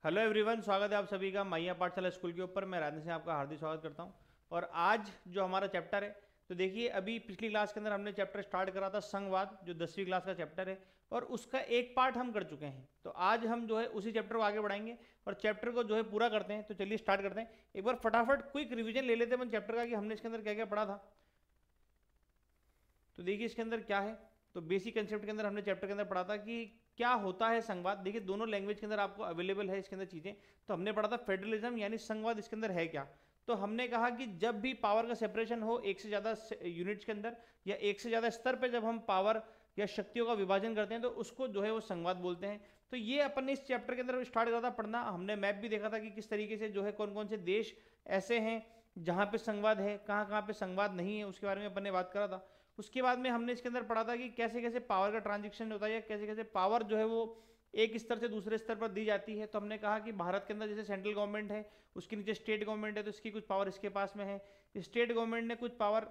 Hello everyone, स्वागत है आप सभी का मैया पाठशाला स्कूल के ऊपर। मैं राधे से आपका हार्दिक स्वागत करता हूं। और आज जो हमारा चैप्टर है, तो देखिए अभी पिछली क्लास के अंदर हमने चैप्टर स्टार्ट करा था संघवाद, जो 10वीं क्लास का चैप्टर है, और उसका एक पार्ट हम कर चुके हैं। तो आज हम जो है उसी चैप्टर को आगे बढ़ाएंगे और चैप्टर को जो है पूरा करते हैं। तो चलिए स्टार्ट करते हैं। एक बार फटाफट क्विक रिविजन ले लेते हैं अपन चैप्टर का कि हमने इसके अंदर क्या क्या पढ़ा था। तो देखिए इसके अंदर क्या है। तो बेसिक कंसेप्ट के अंदर हमने चैप्टर के अंदर पढ़ा था कि क्या होता है संघवाद। देखिए दोनों लैंग्वेज के अंदर आपको अवेलेबल है इसके अंदर चीजें। तो हमने पढ़ा था फेडरलिज्म यानी संघवाद इसके अंदर है क्या। तो हमने कहा कि जब भी पावर का सेपरेशन हो एक से ज्यादा यूनिट्स के अंदर या एक से ज्यादा स्तर पे जब हम पावर या शक्तियों का विभाजन करते हैं तो उसको जो है वो संघवाद बोलते हैं। तो ये अपन ने इस चैप्टर के अंदर स्टार्ट करा था पढ़ना। हमने मैप भी देखा था कि किस तरीके से जो है कौन कौन से देश ऐसे हैं जहां पे संघवाद है, कहाँ कहाँ पे संघवाद नहीं है, उसके बारे में अपन ने बात करा था। उसके बाद में हमने इसके अंदर पढ़ा था कि कैसे कैसे पावर का ट्रांजेक्शन होता है या कैसे कैसे पावर जो है वो एक स्तर से दूसरे स्तर पर दी जाती है। तो हमने कहा कि भारत के अंदर जैसे सेंट्रल गवर्नमेंट है, उसके नीचे स्टेट गवर्नमेंट है, तो इसकी कुछ पावर इसके पास में है। स्टेट गवर्नमेंट ने कुछ पावर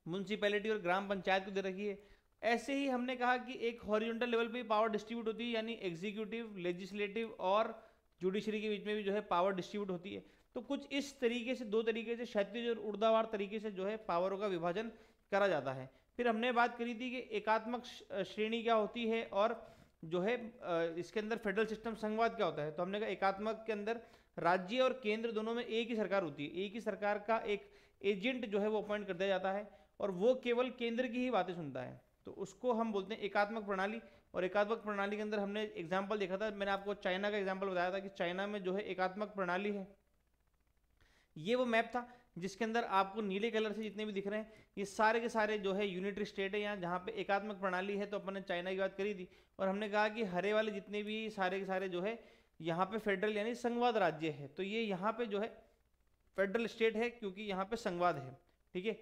म्यूनसिपैलिटी और ग्राम पंचायत को दे रखी है। ऐसे ही हमने कहा कि एक हॉरिजॉन्टल लेवल पे पावर डिस्ट्रीब्यूट होती है, यानी एग्जीक्यूटिव, लेजिस्लेटिव और जुडिशरी के बीच में भी जो है पावर डिस्ट्रीब्यूट होती है। तो कुछ इस तरीके से दो तरीके से क्षैतिज और ऊर्ध्वाधर तरीके से जो है पावरों का विभाजन करा जाता है। फिर हमने बात करी थी कि एकात्मक श्रेणी क्या होती है और जो है इसके अंदर फेडरल सिस्टम संघवाद क्या होता है। तो हमने कहा एकात्मक के अंदर राज्य और केंद्र दोनों में एक ही सरकार होती है, एक ही सरकार का एक एजेंट जो है वो अपॉइंट कर दिया जाता है और वो केवल केंद्र की ही बातें सुनता है। तो उसको हम बोलते हैं एकात्मक प्रणाली। और एकात्मक प्रणाली के अंदर हमने एग्जाम्पल देखा था, मैंने आपको चाइना का एग्जाम्पल बताया था कि चाइना में जो है एकात्मक प्रणाली है। ये वो मैप था जिसके अंदर आपको नीले कलर से जितने भी दिख रहे हैं ये सारे के सारे जो है यूनिटरी स्टेट है यहाँ जहाँ पे एकात्मक प्रणाली है। तो अपन ने चाइना की बात करी थी और हमने कहा कि हरे वाले जितने भी सारे के सारे जो है यहाँ पे फेडरल यानी संघवाद राज्य है। तो ये यहाँ पे जो है फेडरल स्टेट है क्योंकि यहाँ पे संघवाद है। ठीक है।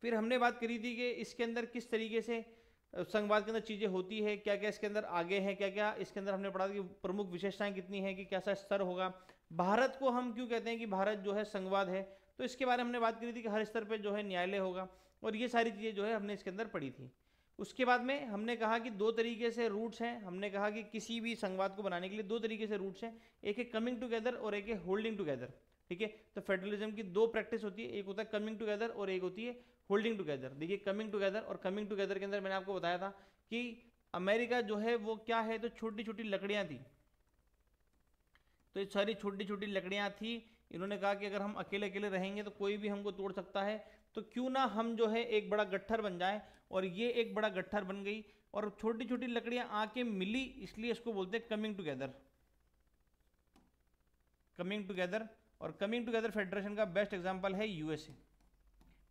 फिर हमने बात करी थी कि इसके अंदर किस तरीके से संघवाद के अंदर चीजें होती है, क्या क्या इसके अंदर आगे है, क्या क्या इसके अंदर हमने पढ़ा कि प्रमुख विशेषताएं कितनी है, कि कैसा स्तर होगा, भारत को हम क्यों कहते हैं कि भारत जो है संघवाद है। तो इसके बारे में हमने बात करी थी कि हर स्तर पे जो है न्यायालय होगा और ये सारी चीजें जो है हमने इसके अंदर पढ़ी थी। उसके बाद में हमने कहा कि दो तरीके से रूट्स हैं। हमने कहा कि किसी भी संघवाद को बनाने के लिए दो तरीके से रूट्स हैं, एक है कमिंग टुगेदर और एक है होल्डिंग टुगेदर। ठीक है। तो फेडरलिज्म की दो प्रैक्टिस होती है, एक होता है कमिंग टुगेदर और एक होती है होल्डिंग टुगेदर। देखिए कमिंग टुगेदर और कमिंग टुगेदर के अंदर मैंने आपको बताया था कि अमेरिका जो है वो क्या है, तो छोटी छोटी लकड़ियां थी। तो ये सारी छोटी छोटी लकड़ियां थी। इन्होंने कहा कि अगर हम अकेले अकेले रहेंगे तो कोई भी हमको तोड़ सकता है, तो क्यों ना हम जो है एक बड़ा गट्ठर बन जाए। और ये एक बड़ा गट्ठर बन गई और छोटी छोटी लकड़ियां आके मिली, इसलिए इसको बोलते हैं कमिंग टुगेदर। कमिंग टुगेदर और कमिंग टुगेदर फेडरेशन का बेस्ट एग्जांपल है यूएसए।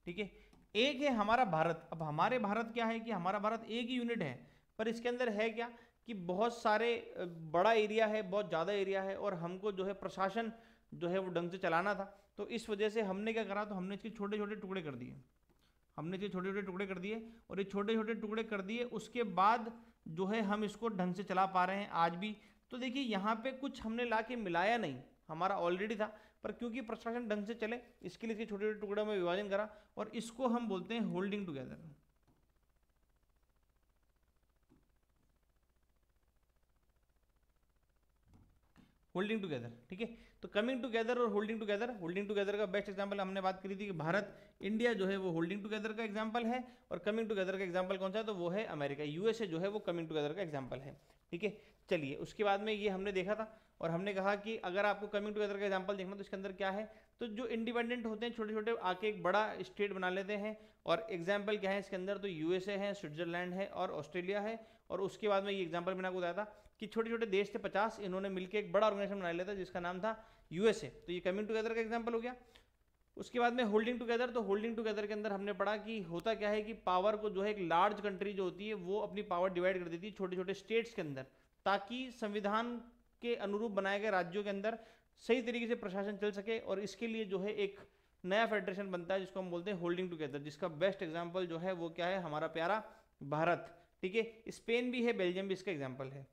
ठीक है। एक है हमारा भारत। अब हमारे भारत क्या है कि हमारा भारत एक ही यूनिट है, पर इसके अंदर है क्या कि बहुत सारे बड़ा एरिया है, बहुत ज़्यादा एरिया है और हमको जो है प्रशासन जो है वो ढंग से चलाना था। तो इस वजह से हमने क्या करा, तो हमने इसके छोटे छोटे टुकड़े कर दिए। हमने इसके छोटे छोटे टुकड़े कर दिए और ये छोटे छोटे टुकड़े कर दिए, उसके बाद जो है हम इसको ढंग से चला पा रहे हैं आज भी। तो देखिए यहाँ पे कुछ हमने ला के मिलाया नहीं, हमारा ऑलरेडी था, पर क्योंकि प्रशासन ढंग से चले इसके लिए इसके छोटे छोटे टुकड़ों में विभाजन करा और इसको हम बोलते हैं होल्डिंग टुगेदर। Holding together. ठीक है। तो कमिंग टुगेदर और होल्डिंग टुगेदर, होल्डिंग टुगेदर का बेस्ट एग्जांपल हमने बात करी थी कि भारत, इंडिया जो है वो होल्डिंग टुगेदर का एग्जांपल है और कमिंग टुगेदर का एग्जांपल कौन सा है, तो वो है अमेरिका। यूएसए जो है वो कमिंग टुगेदर का एग्जांपल है। ठीक है। चलिए उसके बाद में ये हमने देखा था और हमने कहा कि अगर आपको कमिंग टुगेदर का एग्जांपल देखना तो इसके अंदर क्या है, तो जो इंडिपेंडेंट होते हैं छोटे छोटे आके एक बड़ा स्टेट बना लेते हैं। और एग्जाम्पल क्या है इसके अंदर, तो यूएसए है, स्विट्जरलैंड है और ऑस्ट्रेलिया है। और उसके बाद में ये एग्जाम्पल मैंने आपको बताया था कि छोटे छोटे देश थे 50, इन्होंने मिलकर एक बड़ा ऑर्गेनाइजेशन बना लिया था जिसका नाम था यूएसए। तो ये कमिंग टुगेदर का एग्जाम्पल हो गया। उसके बाद में होल्डिंग टुगेदर, तो होल्डिंग टुगेदर के अंदर हमने पढ़ा कि होता क्या है कि पावर को जो है एक लार्ज कंट्री जो होती है वो अपनी पावर डिवाइड कर देती है छोटे छोटे स्टेट्स के अंदर, ताकि संविधान के अनुरूप बनाए गए राज्यों के अंदर सही तरीके से प्रशासन चल सके। और इसके लिए जो है एक नया फेडरेशन बनता है जिसको हम बोलते हैं होल्डिंग टुगेदर, जिसका बेस्ट एग्जाम्पल जो है वो क्या है, हमारा प्यारा भारत। ठीक है। स्पेन भी है, बेल्जियम भी इसका एग्जाम्पल है।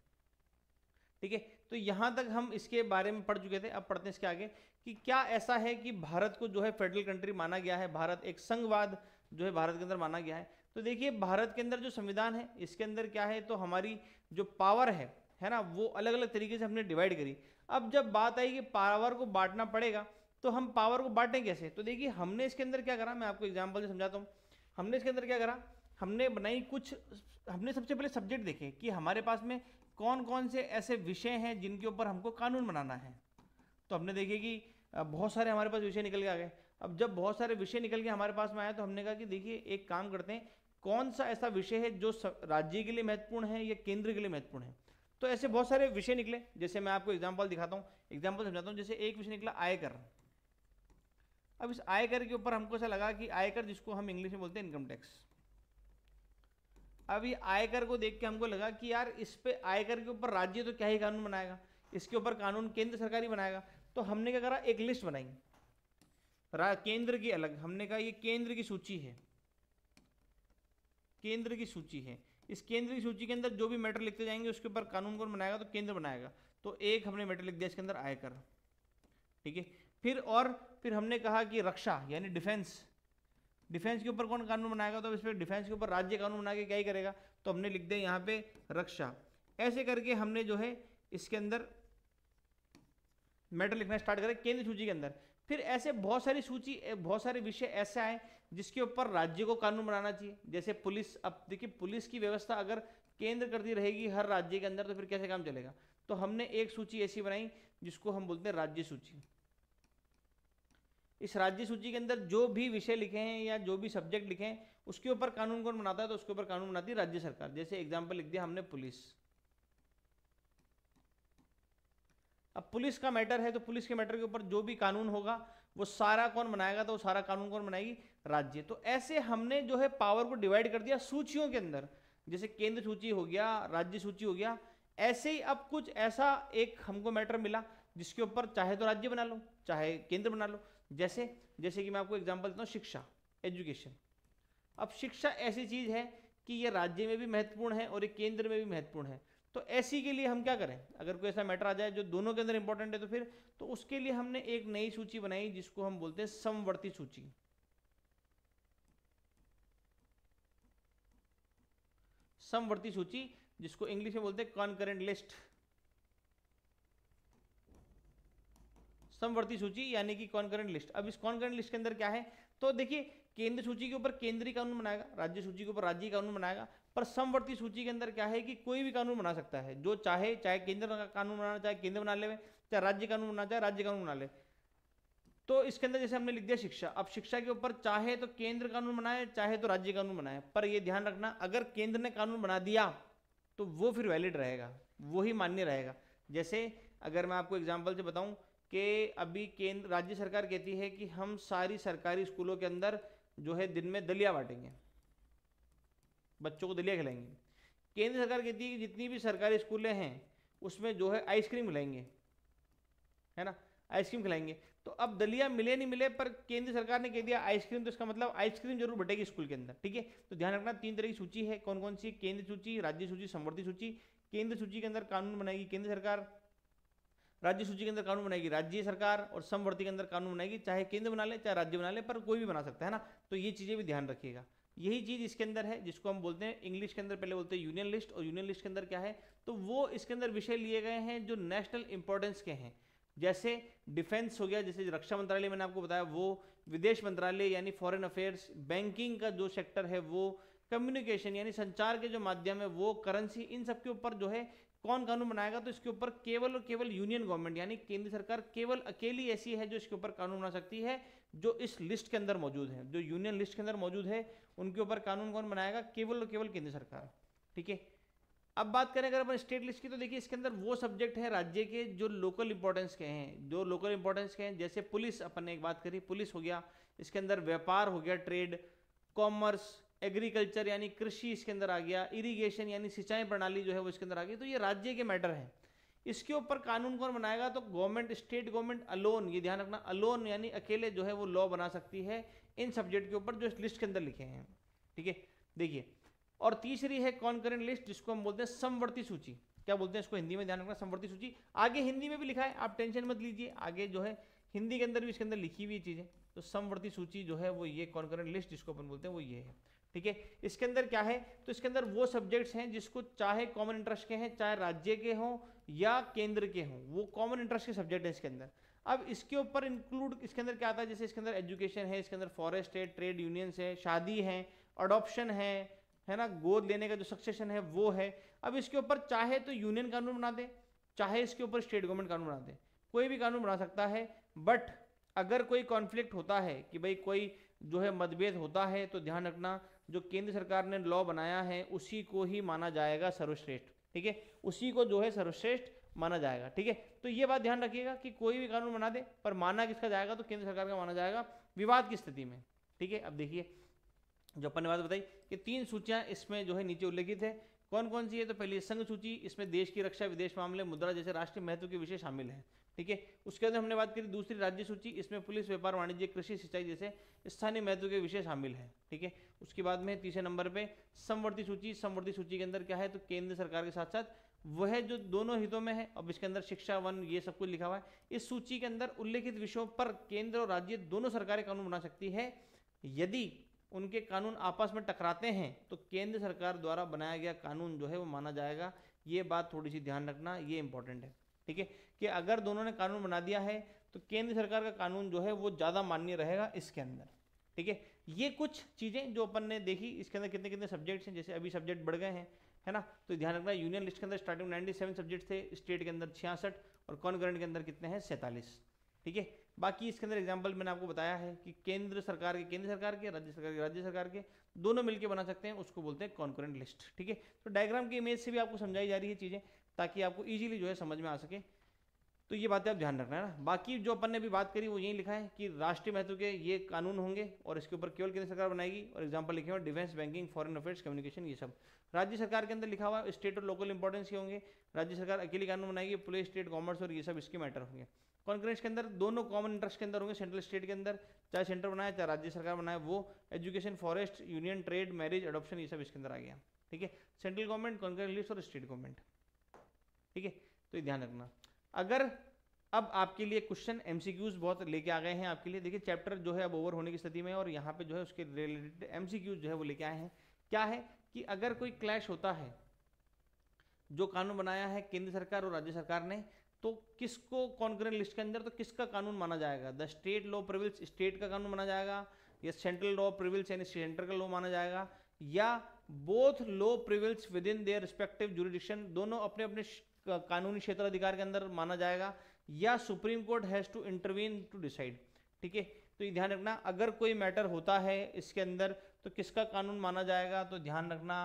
ठीक है। तो यहां तक हम इसके बारे में पढ़ चुके थे। अब पढ़ते हैं इसके आगे कि क्या ऐसा है कि भारत को जो है फेडरल कंट्री माना गया है, भारत एक संघवाद जो है भारत के अंदर माना गया है। तो देखिए भारत के अंदर जो संविधान है इसके अंदर क्या है, तो हमारी जो पावर है है ना, वो अलग अलग तरीके से हमने डिवाइड करी। अब जब बात आई कि पावर को बांटना पड़ेगा, तो हम पावर को बांटें कैसे? तो देखिए हमने इसके अंदर क्या करा, मैं आपको एग्जाम्पल से समझाता हूँ। हमने इसके अंदर क्या करा, हमने बनाई कुछ, हमने सबसे पहले सब्जेक्ट देखे कि हमारे पास में कौन कौन से ऐसे विषय हैं जिनके ऊपर हमको कानून बनाना है। तो हमने देखे कि बहुत सारे हमारे पास विषय निकल के आ गए। अब जब बहुत सारे विषय निकल के हमारे पास में आया, तो हमने कहा कि देखिए एक काम करते हैं, कौन सा ऐसा विषय है जो राज्य के लिए महत्वपूर्ण है या केंद्र के लिए महत्वपूर्ण है। तो ऐसे बहुत सारे विषय निकले। जैसे मैं आपको एग्जाम्पल दिखाता हूँ, एग्जाम्पल समझाता हूँ। जैसे एक विषय निकला आयकर। अब इस आयकर के ऊपर हमको ऐसा लगा कि आयकर, जिसको हम इंग्लिश में बोलते हैं इनकम टैक्स, अब ये आयकर को देख के हमको लगा कि यार इस पे आयकर के ऊपर राज्य तो क्या ही कानून बनाएगा, इसके ऊपर कानून केंद्र सरकार ही बनाएगा। तो हमने क्या करा, एक लिस्ट बनाई केंद्र की अलग। हमने कहा ये केंद्र की सूची है, केंद्र की सूची है। इस केंद्र की सूची के अंदर जो भी मैटर लिखते जाएंगे उसके ऊपर कानून कौन बनाएगा, तो केंद्र बनाएगा। तो एक हमने मैटर लिख दिया इसके अंदर आयकर, ठीक है। फिर हमने कहा कि रक्षा यानी डिफेंस, डिफेंस के ऊपर कौन कानून बनाएगा, तो इस पर डिफेंस के ऊपर राज्य कानून बना के क्या ही करेगा, तो हमने लिख दिया यहाँ पे रक्षा। ऐसे करके हमने जो है इसके अंदर मैटर लिखना स्टार्ट करें केंद्र सूची के अंदर। फिर ऐसे बहुत सारी सूची, बहुत सारे विषय ऐसे आए जिसके ऊपर राज्य को कानून बनाना चाहिए। जैसे पुलिस, अब देखिए पुलिस की व्यवस्था अगर केंद्र करती रहेगी हर राज्य के अंदर, तो फिर कैसे काम चलेगा। तो हमने एक सूची ऐसी बनाई जिसको हम बोलते हैं राज्य सूची। इस राज्य सूची के अंदर जो भी विषय लिखे हैं या जो भी सब्जेक्ट लिखे हैं उसके ऊपर कानून कौन बनाता है, तो उसके ऊपर कानून बनाती है राज्य सरकार। जैसे एग्जाम्पल लिख दिया हमने पुलिस। अब पुलिस का मैटर है, तो पुलिस के मैटर के ऊपर जो भी कानून होगा वो सारा कौन बनाएगा, तो वो सारा कानून कौन बनाएगी, राज्य। तो ऐसे हमने जो है पावर को डिवाइड कर दिया सूचियों के अंदर। जैसे केंद्र सूची हो गया, राज्य सूची हो गया। ऐसे ही अब कुछ ऐसा एक हमको मैटर मिला जिसके ऊपर चाहे तो राज्य बना लो चाहे केंद्र बना लो। जैसे जैसे कि मैं आपको एग्जांपल देता हूँ, शिक्षा, एजुकेशन। अब शिक्षा ऐसी चीज है कि ये राज्य में भी महत्वपूर्ण है और ये केंद्र में भी महत्वपूर्ण है। तो ऐसी के लिए हम क्या करें, अगर कोई ऐसा मैटर आ जाए जो दोनों के अंदर इंपॉर्टेंट है, तो फिर तो उसके लिए हमने एक नई सूची बनाई जिसको हम बोलते हैं समवर्ती सूची। समवर्ती सूची जिसको इंग्लिश में बोलते हैं कॉन्करेंट लिस्ट। समवर्ती सूची यानी कि कॉन्करेंट लिस्ट। अब इस कॉन्करेंट लिस्ट के अंदर क्या है, तो देखिए केंद्र सूची के ऊपर केंद्रीय कानून बनाएगा, राज्य सूची के ऊपर राज्य कानून बनाएगा। पर समवर्ती सूची के अंदर क्या है कि कोई भी कानून बना सकता है, जो चाहे, चाहे केंद्र का कानून बनाना चाहे केंद्र बना ले, चाहे राज्य कानून बनाना चाहे राज्य कानून बना ले। तो इसके अंदर जैसे हमने लिख दिया शिक्षा। अब शिक्षा के ऊपर चाहे तो केंद्र कानून बनाए चाहे तो राज्य कानून बनाए, पर ये ध्यान रखना अगर केंद्र ने कानून बना दिया तो वो फिर वैलिड रहेगा, वो ही मान्य रहेगा। जैसे अगर मैं आपको एग्जाम्पल से बताऊं कि अभी केंद्र, राज्य सरकार कहती है कि हम सारी सरकारी स्कूलों के अंदर जो है दिन में दलिया बांटेंगे, बच्चों को दलिया खिलाएंगे। केंद्र सरकार कहती है कि जितनी भी सरकारी स्कूलें हैं उसमें जो है आइसक्रीम खिलाएंगे, है ना, आइसक्रीम खिलाएंगे। तो अब दलिया मिले नहीं मिले, पर केंद्र सरकार ने कह दिया आइसक्रीम, तो इसका मतलब आइसक्रीम जरूर बटेगी स्कूल के अंदर, ठीक है। तो ध्यान रखना 3 तरह की सूची है, कौन कौन सी, केंद्र सूची, राज्य सूची, समवर्ती सूची। केंद्र सूची के अंदर कानून बनाएगी केंद्र सरकार, राज्य सूची के अंदर कानून बनाएगी राज्य सरकार, और समवर्ती के अंदर कानून बनाएगी चाहे केंद्र बना ले चाहे राज्य बना ले, पर कोई भी बना सकता है ना। तो ये चीजें भी ध्यान रखिएगा। यही चीज इसके अंदर है जिसको हम बोलते हैं इंग्लिश के अंदर पहले बोलते हैं यूनियन लिस्ट। और यूनियन लिस्ट के अंदर क्या है, तो वो इसके अंदर विषय लिए गए हैं जो नेशनल इंपॉर्टेंस के हैं। जैसे डिफेंस हो गया, जैसे रक्षा मंत्रालय मैंने आपको बताया वो, विदेश मंत्रालय यानी फॉरेन अफेयर्स, बैंकिंग का जो सेक्टर है वो, कम्युनिकेशन यानी संचार के जो माध्यम है वो, करेंसी, इन सब के ऊपर जो है कौन कानून बनाएगा, तो इसके ऊपर केवल और केवल यूनियन गवर्नमेंट यानी केंद्र सरकार केवल अकेली ऐसी है जो इसके ऊपर कानून बना सकती है, जो इस लिस्ट के अंदर मौजूद है, जो यूनियन लिस्ट के अंदर मौजूद है। उनके ऊपर कानून कौन बनाएगा, केवल और केवल केंद्र सरकार, ठीक है। अब बात करें अगर अपन स्टेट लिस्ट की, तो देखिए इसके अंदर वो सब्जेक्ट है राज्य के जो लोकल इंपॉर्टेंस के हैं, जो लोकल इंपॉर्टेंस के हैं। जैसे पुलिस, अपन ने एक बात करी, पुलिस हो गया। इसके अंदर व्यापार हो गया, ट्रेड, कॉमर्स, एग्रीकल्चर यानी कृषि इसके अंदर आ गया, इरिगेशन यानी सिंचाई प्रणाली जो है वो इसके अंदर आ गई। तो ये राज्य के मैटर हैं, इसके ऊपर कानून कौन बनाएगा, तो गवर्नमेंट, स्टेट गवर्नमेंट अलोन, ये ध्यान रखना, अलोन यानी अकेले जो है वो लॉ बना सकती है इन सब्जेक्ट के ऊपर जो इस लिस्ट के अंदर लिखे हैं, ठीक है। देखिए, और तीसरी है कॉन्करेंट लिस्ट जिसको हम बोलते हैं समवर्ती सूची। क्या बोलते हैं इसको हिंदी में, ध्यान रखना, समवर्ती सूची। आगे हिंदी में भी लिखा है, आप टेंशन मत लीजिए, आगे जो है हिंदी के अंदर भी इसके अंदर लिखी हुई चीजें। तो समवर्ती सूची जो है वो ये कॉन्करेंट लिस्ट जिसको अपन बोलते हैं वो ये है, ठीक है। इसके अंदर क्या है, तो इसके अंदर वो सब्जेक्ट्स हैं जिसको चाहे कॉमन इंटरेस्ट के हैं, चाहे राज्य के हों या केंद्र के हों, वो कॉमन इंटरेस्ट के सब्जेक्ट है इसके अंदर। अब इसके ऊपर इंक्लूड इसके अंदर क्या आता है, जैसे इसके अंदर एजुकेशन है, इसके अंदर फॉरेस्ट है, ट्रेड यूनियंस है, शादी है, अडॉप्शन है ना, गोद लेने का जो सक्सेशन है वो है। अब इसके ऊपर चाहे तो यूनियन कानून बना दे, चाहे इसके ऊपर स्टेट गवर्नमेंट कानून बना दे, कोई भी कानून बना सकता है। बट अगर कोई कॉन्फ्लिक्ट होता है कि भाई कोई जो है मतभेद होता है, तो ध्यान रखना जो केंद्र सरकार ने लॉ बनाया है उसी को ही माना जाएगा सर्वश्रेष्ठ। ठीक है, उसी को जो है सर्वश्रेष्ठ माना जाएगा। ठीक है, तो ये बात ध्यान रखिएगा कि कोई भी कानून बना दे पर माना किसका जाएगा, तो केंद्र सरकार का माना जाएगा विवाद की स्थिति में। ठीक है, अब देखिए जो अपन ने बात बताई कि 3 सूचियां इसमें जो है नीचे उल्लेखित है, कौन कौन सी है, तो पहली संघ सूची, इसमें देश की रक्षा, विदेश मामले, मुद्रा जैसे राष्ट्रीय महत्व के विषय शामिल है। ठीक है, उसके बाद हमने बात करी दूसरी राज्य सूची, इसमें पुलिस, व्यापार, वाणिज्य, कृषि, सिंचाई जैसे स्थानीय महत्व के विषय शामिल है। ठीक है, उसके बाद में तीसरे नंबर पे समवर्ती सूची, समवर्ती सूची के अंदर क्या है, तो केंद्र सरकार के साथ साथ वह जो दोनों हितों में है। अब इसके अंदर शिक्षा, वन, ये सब कुछ लिखा हुआ है। इस सूची के अंदर उल्लेखित विषयों पर केंद्र और राज्य दोनों सरकारें कानून बना सकती है। यदि उनके कानून आपस में टकराते हैं तो केंद्र सरकार द्वारा बनाया गया कानून जो है वो माना जाएगा। ये बात थोड़ी सी ध्यान रखना, ये इंपॉर्टेंट है। ठीक है, कि अगर दोनों ने कानून बना दिया है तो केंद्र सरकार का कानून जो है वो ज़्यादा मान्य रहेगा इसके अंदर। ठीक है, ये कुछ चीज़ें जो अपन ने देखी, इसके अंदर कितने कितने सब्जेक्ट्स हैं, जैसे अभी सब्जेक्ट बढ़ गए हैं, है ना। तो ध्यान रखना यूनियन लिस्ट के अंदर स्टार्टिंग 97 सब्जेक्ट थे, स्टेट के अंदर 66 और कॉन्करेंट के अंदर कितने हैं, 47। ठीक है, बाकी इसके अंदर एग्जाम्पल मैंने आपको बताया है कि केंद्र सरकार के, राज्य सरकार के दोनों मिलकर बना सकते हैं, उसको बोलते हैं कॉन्करेंट लिस्ट। ठीक है, तो डायग्राम की इमेज से भी आपको समझाई जा रही है चीज़ें, ताकि आपको इजीली जो है समझ में आ सके। तो ये बातें आप ध्यान रखना है ना। बाकी जो अपन ने भी बात करी वो यही लिखा है कि राष्ट्रीय महत्व के ये कानून होंगे और इसके ऊपर केवल केंद्र सरकार बनाएगी, और एग्जाम्पल लिखे हुए defence, banking, foreign affairs, communication, ये सब। राज्य सरकार के अंदर लिखा हुआ स्टेट और लोकल इंपॉर्टेंस के होंगे, राज्य सरकार अकेली कानून बनाएगी, पुलिस, स्टेट, कॉमर्स और ये सब इसके मैटर होंगे। कॉन्करेंस के अंदर दोनों कॉमन इंटरेस्ट के अंदर होंगे, सेंट्रल स्टेट के अंदर, चाहे सेंटर बनाए चाहे राज्य सरकार बनाए वो। Education, forest, union, trade, marriage, adoption, ये सब इसके अंदर आ गया। ठीक है, सेंट्रल गवर्नमेंट, कॉन्करेंट लिस्ट और स्टेट गवर्नमेंट। ठीक है, तो ये ध्यान रखना। अगर अब आपके लिए क्वेश्चन एमसीक्यूज बहुत लेके आ गए हैं आपके लिए। देखिए चैप्टर जो है अब ओवर होने की स्थिति में है और यहाँ पे जो है उसके रिलेटेड एमसीक्यूज जो है वो लेके आए हैं। क्या है कि अगर कोई क्लैश होता है, जो कानून बनाया है केंद्र सरकार और राज्य सरकार ने, तो किसको कॉन्करेंट लिस्ट के अंदर, तो किसका कानून माना जाएगा, द स्टेट लॉ प्रिविल्स, स्टेट का कानून माना जाएगा, या सेंट्रल लॉ प्रिविल्स यानी सेंटर का लॉ माना जाएगा, या both law प्रिविल्स with in their respective jurisdiction, दोनों अपने अपने कानूनी क्षेत्र अधिकार के अंदर माना जाएगा, या Supreme Court has to intervene to decide. ठीक है, तो ये ध्यान रखना अगर कोई मैटर होता है इसके अंदर तो किसका कानून माना जाएगा, तो ध्यान रखना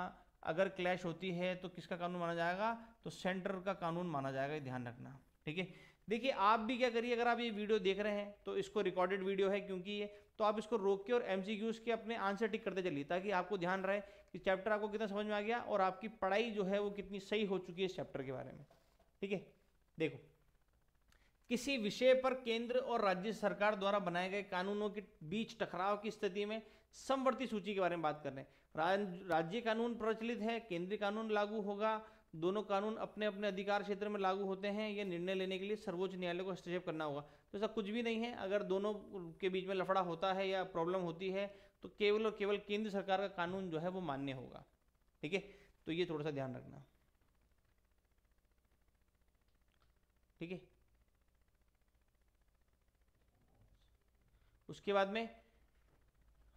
अगर क्लैश होती है तो किसका कानून माना जाएगा, तो सेंटर का कानून माना जाएगा, ये ध्यान रखना। ठीक है, देखिए आप भी क्या करिए, अगर आप ये वीडियो देख रहे हैं तो इसको रिकॉर्डेड वीडियो है क्योंकि ये, तो आप इसको रोक के और एमसीक्यूज के अपने आंसर टिक करते चलिए, ताकि आपको ध्यान रहे कि चैप्टर आपको कितना समझ में आ गया और आपकी पढ़ाई जो है वो कितनी सही हो चुकी है इस चैप्टर के बारे में। ठीक है, देखो किसी विषय पर केंद्र और राज्य सरकार द्वारा बनाए गए कानूनों के बीच टकराव की स्थिति में समवर्ती सूची के बारे में बात कर रहे हैं। राज्य कानून प्रचलित है, केंद्रीय कानून लागू होगा, दोनों कानून अपने अपने अधिकार क्षेत्र में लागू होते हैं, यह निर्णय लेने के लिए सर्वोच्च न्यायालय को हस्तक्षेप करना होगा। तो ऐसा कुछ भी नहीं है, अगर दोनों के बीच में लफड़ा होता है या प्रॉब्लम होती है तो केवल और केवल केंद्र सरकार का कानून जो है वो मान्य होगा। ठीक है, तो ये थोड़ा सा ध्यान रखना। ठीक है, उसके बाद में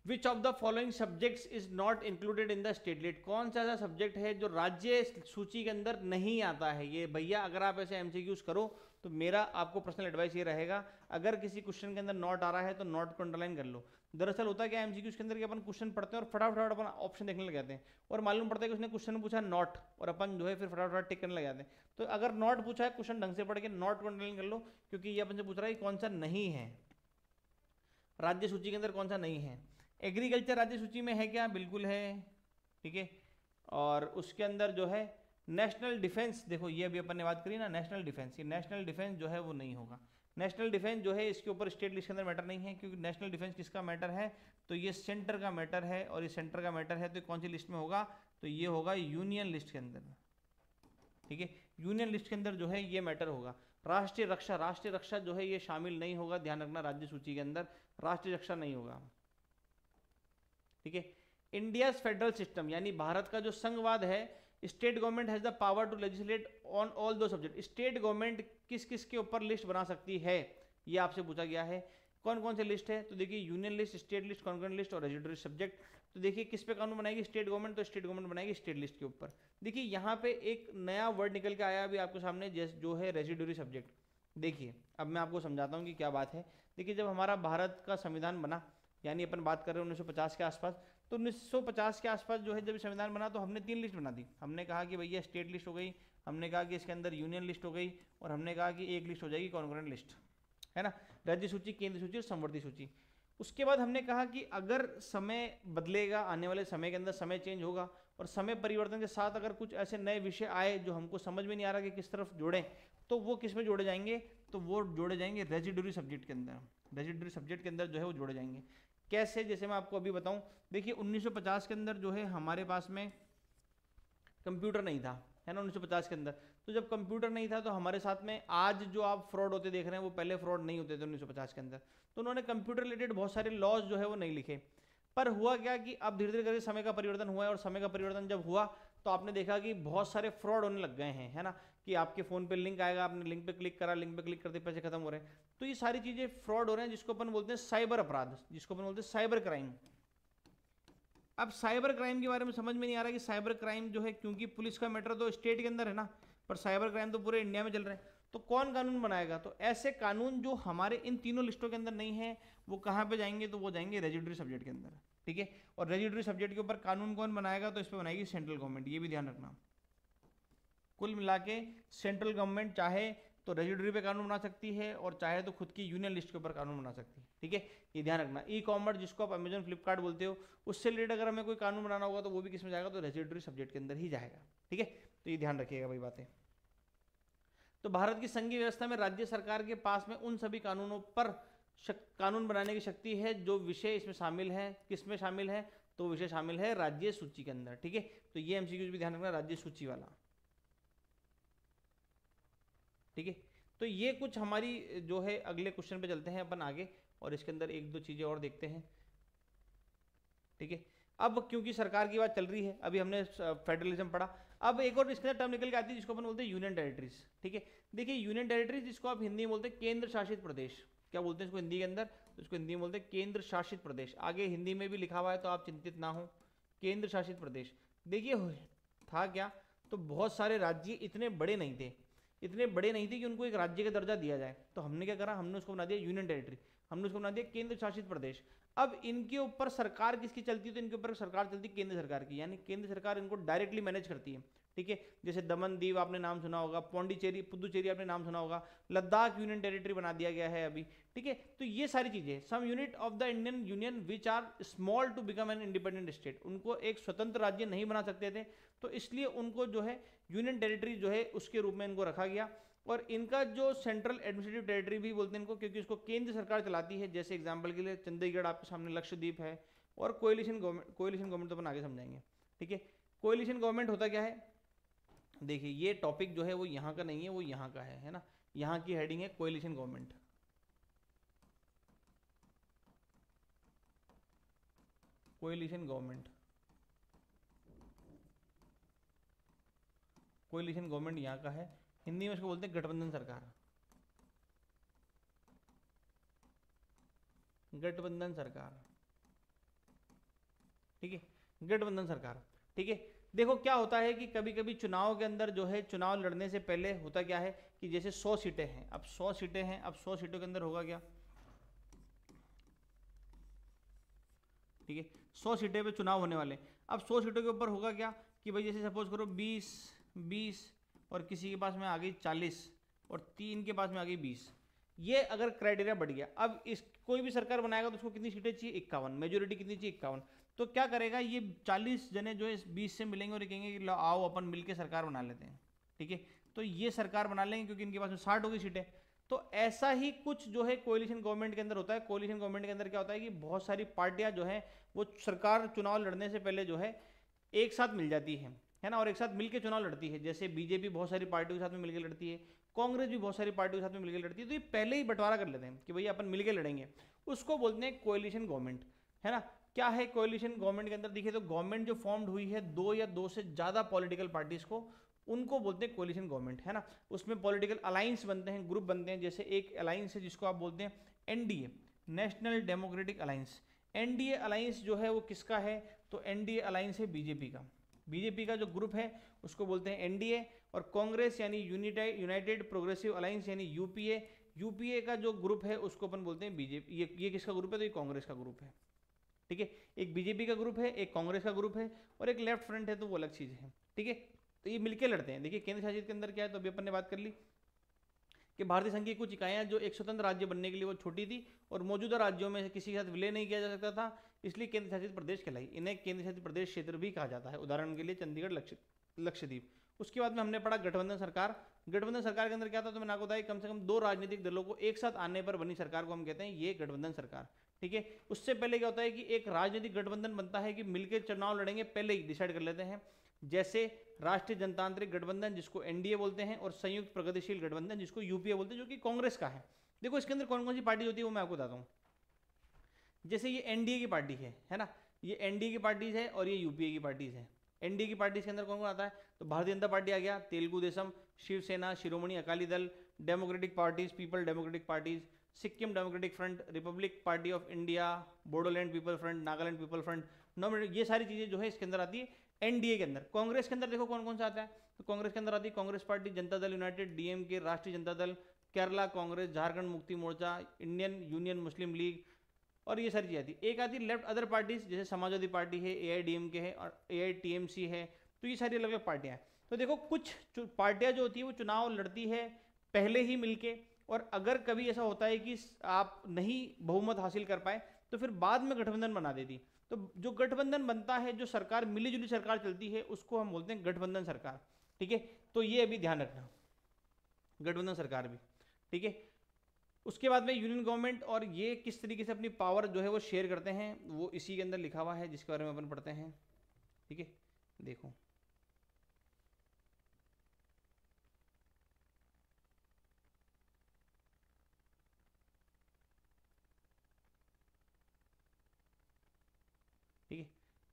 which of the following subjects is not included in the state list, कौन सा ऐसा सब्जेक्ट है जो राज्य सूची के अंदर नहीं आता है। ये भैया अगर आप ऐसे एमसीक्यूज करो तो मेरा आपको पर्सनल एडवाइस ये रहेगा, अगर किसी क्वेश्चन के अंदर नॉट आ रहा है तो नॉट को अंडरलाइन कर लो। दरअसल होता है क्या एमसीक्यूज के अंदर कि अपन क्वेश्चन पढ़ते हैं और फटाफट अपन ऑप्शन देखने लग जाते हैं और मालूम पड़ता है कि उसने क्वेश्चन पूछा नॉट, और अपन जो है फिर फटाफट टिक करने लग जाते हैं। तो अगर नॉट पूछा है क्वेश्चन ढंग से पढ़ के नॉट को अंडरलाइन कर लो, क्योंकि ये अपन से पूछ रहा है कौन सा नहीं है राज्य सूची के अंदर, कौन सा नहीं है। एग्रीकल्चर राज्य सूची में है क्या, बिल्कुल है। ठीक है, और उसके अंदर जो है नेशनल डिफेंस, देखो ये अभी अपन ने बात करी ना नेशनल डिफेंस, ये नेशनल डिफेंस जो है वो नहीं होगा। नेशनल डिफेंस जो है इसके ऊपर स्टेट लिस्ट के अंदर मैटर नहीं है, क्योंकि नेशनल डिफेंस किसका मैटर है, तो ये सेंटर का मैटर है, और ये सेंटर का मैटर है तो कौन सी लिस्ट में होगा, तो ये होगा यूनियन लिस्ट के अंदर। ठीक है, यूनियन लिस्ट के अंदर जो है ये मैटर होगा। राष्ट्रीय रक्षा जो है ये शामिल नहीं होगा, ध्यान रखना राज्य सूची के अंदर राष्ट्रीय रक्षा नहीं होगा। ठीक है, इंडिया फेडरल सिस्टम यानी भारत का जो संघवाद है, state government has the power to legislate on all दो सब्जेक्ट। स्टेट गवर्नमेंट किस किस के ऊपर लिस्ट बना सकती है, ये आपसे पूछा गया है। कौन कौन से लिस्ट है, तो देखिए union list, state list, concurrent list और रेजिडरी सब्जेक्ट। तो देखिए किस पे कानून बनाएगी स्टेट गवर्नमेंट, तो स्टेट गवर्नमेंट बनाएगी स्टेट लिस्ट के ऊपर। देखिए यहाँ पे एक नया वर्ड निकल के आया अभी आपके सामने, जो है रेजिडरी सब्जेक्ट। देखिए अब मैं आपको समझाता हूँ कि क्या बात है। देखिए जब हमारा भारत का संविधान बना, यानी अपन बात कर रहे हैं 1950 के आसपास, तो 1950 के आसपास जो है जब संविधान बना तो हमने 3 लिस्ट बना दी। हमने कहा कि भैया स्टेट लिस्ट हो गई, हमने कहा कि इसके अंदर यूनियन लिस्ट हो गई, और हमने कहा कि एक लिस्ट हो जाएगी कॉन्करेंट लिस्ट, है ना, राज्य सूची, केंद्र सूची और संवर्ती सूची। उसके बाद हमने कहा कि अगर समय बदलेगा, आने वाले समय के अंदर समय चेंज होगा, और समय परिवर्तन के साथ अगर कुछ ऐसे नए विषय आए जो हमको समझ में नहीं आ रहा कि किस तरफ जोड़ें, तो वो किस में जोड़े जाएंगे, तो वो जोड़े जाएंगे रेजिडरी सब्जेक्ट के अंदर। रेजिडरी सब्जेक्ट के अंदर जो है वो जोड़े जाएंगे। कैसे, जैसे मैं आपको अभी बताऊं, देखिए 1950 के अंदर जो है हमारे पास में कंप्यूटर नहीं था, है ना, 1950 के अंदर। तो जब कंप्यूटर नहीं था तो हमारे साथ में आज जो आप फ्रॉड होते देख रहे हैं वो पहले फ्रॉड नहीं होते थे 1950 के अंदर। तो उन्होंने कंप्यूटर रिलेटेड बहुत सारे लॉज जो है वो नहीं लिखे। पर हुआ क्या कि अब धीरे धीरे करके समय का परिवर्तन हुआ है, और समय का परिवर्तन जब हुआ तो आपने देखा कि बहुत सारे फ्रॉड होने लग गए हैं, है ना, कि आपके फ़ोन पे लिंक आएगा, आपने लिंक पे क्लिक करा, लिंक पे क्लिक करते पैसे खत्म हो रहे हैं। तो ये सारी चीज़ें फ्रॉड हो रहे हैं, जिसको अपन बोलते हैं साइबर अपराध, जिसको अपन बोलते हैं साइबर क्राइम। अब साइबर क्राइम के बारे में समझ में नहीं आ रहा कि साइबर क्राइम जो है, क्योंकि पुलिस का मैटर तो स्टेट के अंदर है ना, पर साइबर क्राइम तो पूरे इंडिया में चल रहे हैं, तो कौन कानून बनाएगा। तो ऐसे कानून जो हमारे इन तीनों लिस्टों के अंदर नहीं है वो कहाँ पे जाएंगे, तो वो जाएंगे रेजिडरी सब्जेक्ट के अंदर, ठीक है। और रेजिडरी सब्जेक्ट के ऊपर कानून कौन बनाएगा, तो इस पर बनाएगी सेंट्रल गवर्नमेंट, ये भी ध्यान रखना। कुल मिला के सेंट्रल गवर्नमेंट चाहे तो रेजिडरी पे कानून बना सकती है, और चाहे तो खुद की यूनियन लिस्ट के ऊपर कानून बना सकती है, ठीक है, ये ध्यान रखना। ई कॉमर्स जिसको आप अमेजन फ्लिपकार्ट बोलते हो, उससे रिलेटेड अगर हमें कोई कानून बनाना होगा तो वो भी किस में जाएगा, तो रेजिडरी सब्जेक्ट के अंदर ही जाएगा, ठीक है। तो ये ध्यान रखिएगा भाई बातें। तो भारत की संघीय व्यवस्था में राज्य सरकार के पास में उन सभी कानूनों पर कानून बनाने की शक्ति है जो विषय इसमें शामिल है। किस में शामिल है, तो विषय शामिल है राज्य सूची के अंदर, ठीक है। तो ये एमसीक्यूज भी ध्यान रखना, राज्य सूची वाला, ठीक है। तो ये कुछ हमारी जो है, अगले क्वेश्चन पे चलते हैं अपन आगे, और इसके अंदर एक दो चीजें और देखते हैं, ठीक है। अब क्योंकि सरकार की बात चल रही है, अभी हमने फेडरलिज्म पढ़ा, अब एक और इसके अंदर टर्म निकल के आती है जिसको अपन बोलते हैं यूनियन टेरिटरीज, ठीक है। देखिए यूनियन टेरिटरीज जिसको आप हिंदी में बोलते हैं केंद्र शासित प्रदेश, क्या बोलते हैं इसको हिंदी के अंदर, तो इसको हिंदी में बोलते हैं केंद्र शासित प्रदेश। आगे हिंदी में भी लिखा हुआ है तो आप चिंतित ना हो, केंद्र शासित प्रदेश। देखिए था क्या, तो बहुत सारे राज्य इतने बड़े नहीं थे, इतने बड़े नहीं थे कि उनको एक राज्य का दर्जा दिया जाए, तो हमने क्या करा, हमने उसको बना दिया यूनियन टेरिटरी, हमने उसको बना दिया केंद्र शासित प्रदेश। अब इनके ऊपर सरकार किसकी चलती है, तो इनके ऊपर सरकार चलती है केंद्र सरकार की, यानी केंद्र सरकार इनको डायरेक्टली मैनेज करती है, ठीक है। जैसे दमन दीव आपने नाम सुना होगा, पौंडीचेरी, पुदुचेरी आपने नाम सुना होगा, लद्दाख यूनियन टेरिटरी बना दिया गया है अभी, ठीक है। तो ये सारी चीजें, some unit of the Indian union which are small to become an independent state, उनको एक स्वतंत्र राज्य नहीं बना सकते थे, तो इसलिए उनको जो है यूनियन टेरिटरी जो है उसके रूप में इनको रखा गया। और इनका जो सेंट्रल एडमिनिस्ट्रेटिव टेरिटरी भी बोलते हैं इनको, क्योंकि इसको केंद्र सरकार चलाती है। जैसे एग्जांपल के लिए चंडीगढ़ आपके सामने, लक्षद्वीप है, और कोएलिशन गवर्नमेंट तो अपन आगे समझाएंगे, ठीक है। कोएलिशन गवर्नमेंट होता क्या है, देखिए ये टॉपिक जो है वो यहाँ का नहीं है, वो यहाँ का है ना, यहाँ की हेडिंग है coalition government. Coalition government, coalition government यहाँ का है, हिंदी में इसको बोलते हैं गठबंधन सरकार, गठबंधन सरकार, ठीक है, गठबंधन सरकार, ठीक है। देखो क्या होता है कि कभी कभी चुनाव के अंदर जो है, चुनाव लड़ने से पहले होता क्या है कि जैसे 100 सीटें हैं, अब 100 सीटें हैं, अब 100 सीटों के अंदर होगा क्या, ठीक है, 100 सीटें पे चुनाव होने वाले। अब 100 सीटों के ऊपर होगा क्या कि भाई जैसे सपोज करो 20 और किसी के पास में आ गई 40 और 3 के पास में आ गई 20, ये अगर क्राइटेरिया बढ़ गया, अब इस कोई भी सरकार बनाएगा तो उसको कितनी सीटें चाहिए, 51, मेजोरिटी कितनी चाहिए, 51। तो क्या करेगा, ये 40 जने जो है 20 से मिलेंगे और कहेंगे कि आओ अपन मिलके सरकार बना लेते हैं, ठीक है। तो ये सरकार बना लेंगे क्योंकि इनके पास में 60 होगी सीटें। तो ऐसा ही कुछ जो है कोएलिशन गवर्नमेंट के अंदर होता है। कोएलिशन गवर्नमेंट के अंदर क्या होता है कि बहुत सारी पार्टियां जो है वो सरकार चुनाव लड़ने से पहले जो है एक साथ मिल जाती है ना, और एक साथ मिलकर चुनाव लड़ती है। जैसे बीजेपी बहुत सारी पार्टियों के साथ में मिलकर लड़ती है, कांग्रेस भी बहुत सारी पार्टियों के साथ में मिलकर लड़ती है। तो ये पहले ही बंटवारा कर लेते हैं कि भैया अपन मिलकर लड़ेंगे, उसको बोलते हैं कोएलिशन गवर्नमेंट, है ना। क्या है कोalition गवर्नमेंट के अंदर? देखिए, तो गवर्नमेंट जो फॉर्म्ड हुई है दो या दो से ज़्यादा पॉलिटिकल पार्टीज को, उनको बोलते हैं कोalition गवर्नमेंट, है ना। उसमें पॉलिटिकल अलायंस बनते हैं, ग्रुप बनते हैं। जैसे एक अलायंस है जिसको आप बोलते हैं NDA, national democratic alliance. NDA alliance जो है वो किसका है? तो एनडीए अलायंस है बीजेपी का। बीजेपी का जो ग्रुप है उसको बोलते हैं एनडीए। और कांग्रेस यानी यूनाइटेड प्रोग्रेसिव अलायंस यानी यूपीए, यूपीए का जो ग्रुप है उसको अपन बोलते हैं बीजेपी। ये किसका ग्रुप है? तो ये कांग्रेस का ग्रुप है, ठीक है। एक बीजेपी का ग्रुप है, एक कांग्रेस का ग्रुप है, और एक लेफ्ट फ्रंट है, तो वो अलग चीज़ है, ठीक है। तो ये मिलके लड़ते हैं। देखिए केंद्र शासित के अंदर क्या है, तो अभी अपन ने बात कर ली कि भारतीय संघ की कुछ इकाइयां जो एक स्वतंत्र राज्य बनने के लिए वो छोटी थी और मौजूदा राज्यों में किसी के साथ विलय नहीं किया जा सकता था, इसलिए केंद्र शासित प्रदेश कहलाई। इन्हें केंद्र शासित प्रदेश क्षेत्र भी कहा जाता है। उदाहरण के लिए चंडीगढ़, लक्षद्वीप। उसके बाद में हमने पढ़ा गठबंधन सरकार। गठबंधन सरकार के अंदर क्या था, तो मैंने आपको बताया कम से कम दो राजनीतिक दलों को एक साथ आने पर बनी सरकार को हम कहते हैं ये गठबंधन सरकार, ठीक है। उससे पहले क्या होता है कि एक राजनीतिक गठबंधन बनता है कि मिलकर चुनाव लड़ेंगे, पहले ही डिसाइड कर लेते हैं। जैसे राष्ट्रीय जनतांत्रिक गठबंधन जिसको एनडीए बोलते हैं, और संयुक्त प्रगतिशील गठबंधन जिसको यूपीए बोलते हैं, जो कि कांग्रेस का है। देखो इसके अंदर कौन कौन सी पार्टी होती है वो मैं आपको बताता हूँ। जैसे ये एनडीए की पार्टी है ना, ये एनडीए की पार्टीज है और ये यूपीए की पार्टीज है। एनडीए की पार्टीज के अंदर कौन कौन आता है, तो भारतीय जनता पार्टी आ गया, Telugu Desam, Shiv Sena, Shiromani Akali Dal, democratic parties, people democratic parties, Sikkim democratic front, Republic party of India, Bodoland people front, Nagaland people front, nominate, ये सारी चीजें जो है इसके अंदर आती है एनडीए के अंदर। कांग्रेस के अंदर देखो कौन कौन सा आता है, तो कांग्रेस के अंदर आती है Congress party, Janata Dal United, DMK, राष्ट्रीय जनता दल, केरला कांग्रेस, झारखंड मुक्ति मोर्चा, इंडियन यूनियन मुस्लिम लीग, और ये सारी चीजें आती है। एक आती है लेफ्ट अदर पार्टीज, जैसे समाजवादी पार्टी है, एआईडीएमके है और एआईटीएमसी है। तो ये सारी अलग अलग पार्टियां हैं। तो देखो कुछ पार्टियां जो होती है वो चुनाव लड़ती है पहले ही मिलके, और अगर कभी ऐसा होता है कि आप नहीं बहुमत हासिल कर पाए तो फिर बाद में गठबंधन बना देती। तो जो गठबंधन बनता है, जो सरकार मिली जुली सरकार चलती है, उसको हम बोलते हैं गठबंधन सरकार, ठीक है। तो ये अभी ध्यान रखना, गठबंधन सरकार भी, ठीक है। उसके बाद में यूनियन गवर्नमेंट, और ये किस तरीके से अपनी पावर जो है वो शेयर करते हैं, वो इसी के अंदर लिखा हुआ है जिसके बारे में अपन पढ़ते हैं, ठीक है। देखो ठीक है,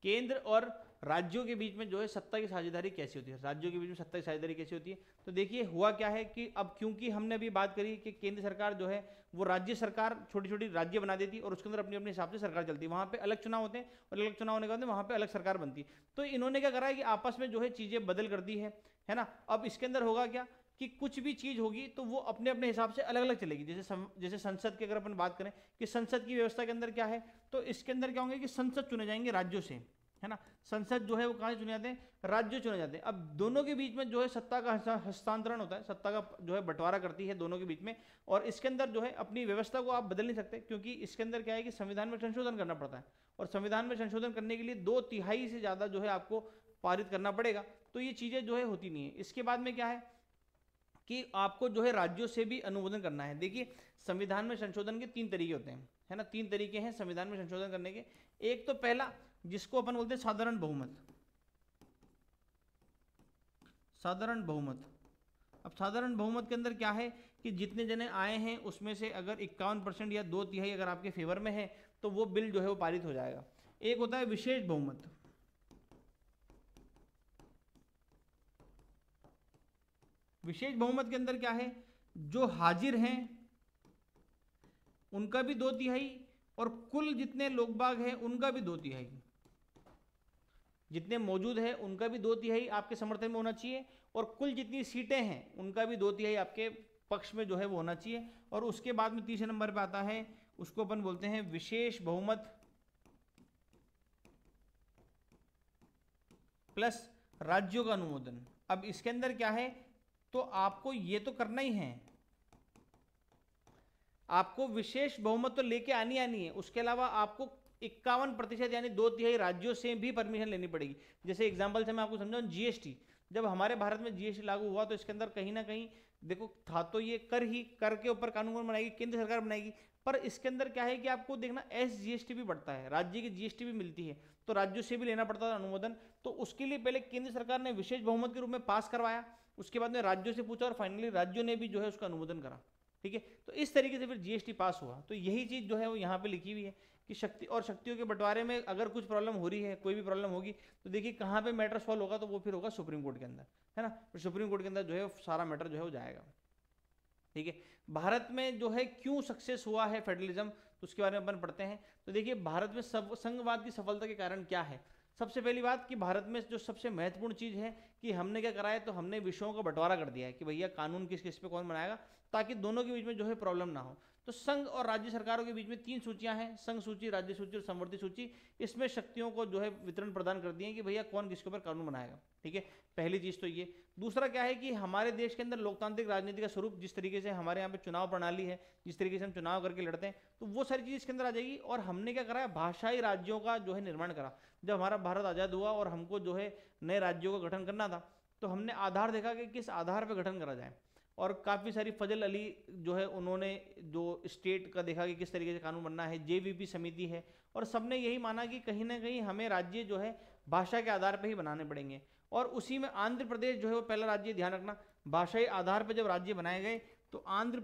केंद्र और राज्यों के बीच में जो है सत्ता की साझेदारी कैसी होती है, राज्यों के बीच में सत्ता की साझेदारी कैसी होती है। तो देखिए हुआ क्या है कि अब क्योंकि हमने अभी बात करी कि केंद्र सरकार जो है वो राज्य सरकार छोटी छोटी राज्य बना देती और उसके अंदर अपने अपने हिसाब से सरकार चलती है, वहाँ पे अलग चुनाव होते हैं और अलग चुनाव होने के बाद वहाँ पे अलग सरकार बनती है। तो इन्होंने क्या करा है कि आपस में जो है चीज़ें बदल कर दी है ना। अब इसके अंदर होगा क्या कि कुछ भी चीज़ होगी तो वो अपने अपने हिसाब से अलग अलग चलेगी। जैसे संसद की अगर अपन बात करें कि संसद की व्यवस्था के अंदर क्या है, तो इसके अंदर क्या होंगे कि संसद चुने जाएंगे राज्यों से, है ना। संसद जो है वो कहाँ से चुने जाते हैं, राज्य चुने जाते हैं। अब दोनों के बीच में जो है सत्ता का हस्तांतरण होता है, सत्ता का जो है बंटवारा करती है दोनों के बीच में। और इसके अंदर जो है अपनी व्यवस्था को आप बदल नहीं सकते, क्योंकि इसके अंदर क्या है कि संविधान में संशोधन करना पड़ता है, और संविधान में संशोधन करने के लिए 2/3 से ज़्यादा जो है आपको पारित करना पड़ेगा। तो ये चीज़ें जो है होती नहीं है। इसके बाद में क्या है कि आपको जो है राज्यों से भी अनुमोदन करना है। देखिए संविधान में संशोधन के 3 तरीके होते हैं, है ना। 3 तरीके हैं संविधान में संशोधन करने के। एक तो पहला जिसको अपन बोलते हैं साधारण बहुमत, साधारण बहुमत। अब साधारण बहुमत के अंदर क्या है कि जितने जने आए हैं उसमें से अगर 51% या 2/3 अगर आपके फेवर में है तो वो बिल जो है वो पारित हो जाएगा। एक होता है विशेष बहुमत। विशेष बहुमत के अंदर क्या है, जो हाजिर हैं उनका भी 2/3 और कुल जितने लोग बाग हैं उनका भी 2/3, जितने मौजूद है उनका भी 2/3 आपके समर्थन में होना चाहिए, और कुल जितनी सीटें हैं उनका भी 2/3 आपके पक्ष में जो है वो होना चाहिए। और उसके बाद में तीसरे नंबर पे आता है, उसको अपन बोलते हैं विशेष बहुमत प्लस राज्यों का अनुमोदन। अब इसके अंदर क्या है, तो आपको ये तो करना ही है, आपको विशेष बहुमत तो लेके आनी है, उसके अलावा आपको 51% यानी 2/3 राज्यों से भी परमिशन लेनी पड़ेगी। जैसे एग्जांपल से मैं आपको समझाऊं, जीएसटी, जब हमारे भारत में जीएसटी लागू हुआ तो इसके अंदर कहीं ना कहीं देखो था तो ये कर के ऊपर कानून कौन बनाएगी, केंद्र सरकार बनाएगी। पर इसके अंदर क्या है कि आपको देखना एसजीएसटी भी बढ़ता है, राज्य की जीएसटी भी मिलती है, तो राज्यों से भी लेना पड़ता था अनुमोदन। तो उसके लिए पहले केंद्र सरकार ने विशेष बहुमत के रूप में पास करवाया, उसके बाद में राज्यों से पूछा और फाइनली राज्यों ने भी जो है उसका अनुमोदन करा। ठीक है। तो इस तरीके से फिर जीएसटी पास हुआ। तो यही चीज़ जो है वो यहाँ पे लिखी हुई है कि शक्ति और शक्तियों के बंटवारे में अगर कुछ प्रॉब्लम हो रही है, कोई भी प्रॉब्लम होगी, तो देखिए कहाँ पे मैटर सॉल्व होगा, तो वो फिर होगा सुप्रीम कोर्ट के अंदर, है ना। फिर सुप्रीम कोर्ट के अंदर जो है सारा मैटर जो है वो जाएगा। ठीक है। भारत में जो है क्यों सक्सेस हुआ है फेडरलिज्म, तो उसके बारे में अपन पढ़ते हैं। तो देखिए भारत में संघवाद की सफलता के कारण क्या है। सबसे पहली बात कि भारत में जो सबसे महत्वपूर्ण चीज़ है कि हमने क्या करा है, तो हमने विषयों का बंटवारा कर दिया है कि भैया कानून किस किस पे कौन बनाएगा, ताकि दोनों के बीच में जो है प्रॉब्लम ना हो। तो संघ और राज्य सरकारों के बीच में 3 सूचियां हैं, संघ सूची, राज्य सूची और समवर्ती सूची। इसमें शक्तियों को जो है वितरण प्रदान कर दिए कि भैया कौन किसके ऊपर कानून बनाएगा। ठीक है, पहली चीज़ तो ये। दूसरा क्या है कि हमारे देश के अंदर लोकतांत्रिक राजनीति का स्वरूप, जिस तरीके से हमारे यहाँ पे चुनाव प्रणाली है, जिस तरीके से हम चुनाव करके लड़ते हैं, तो वो सारी चीज़ इसके अंदर आ जाएगी। और हमने क्या करा है, भाषाई राज्यों का जो है निर्माण करा। जब हमारा भारत आज़ाद हुआ और हमको जो है नए राज्यों का गठन करना था, तो हमने आधार देखा कि किस आधार पर गठन करा जाए। और काफ़ी सारी फजल अली जो है उन्होंने जो स्टेट का देखा कि किस तरीके से कानून बनना है, जेवीपी समिति है, और सबने यही माना कि कहीं ना कहीं हमें राज्य जो है भाषा के आधार पर ही बनाने पड़ेंगे। और उसी में आंध्र प्रदेश जो है वो पहला राज्य, ध्यान रखना, भाषाई आधार पर जब राज्य बनाए गए तो आंध्र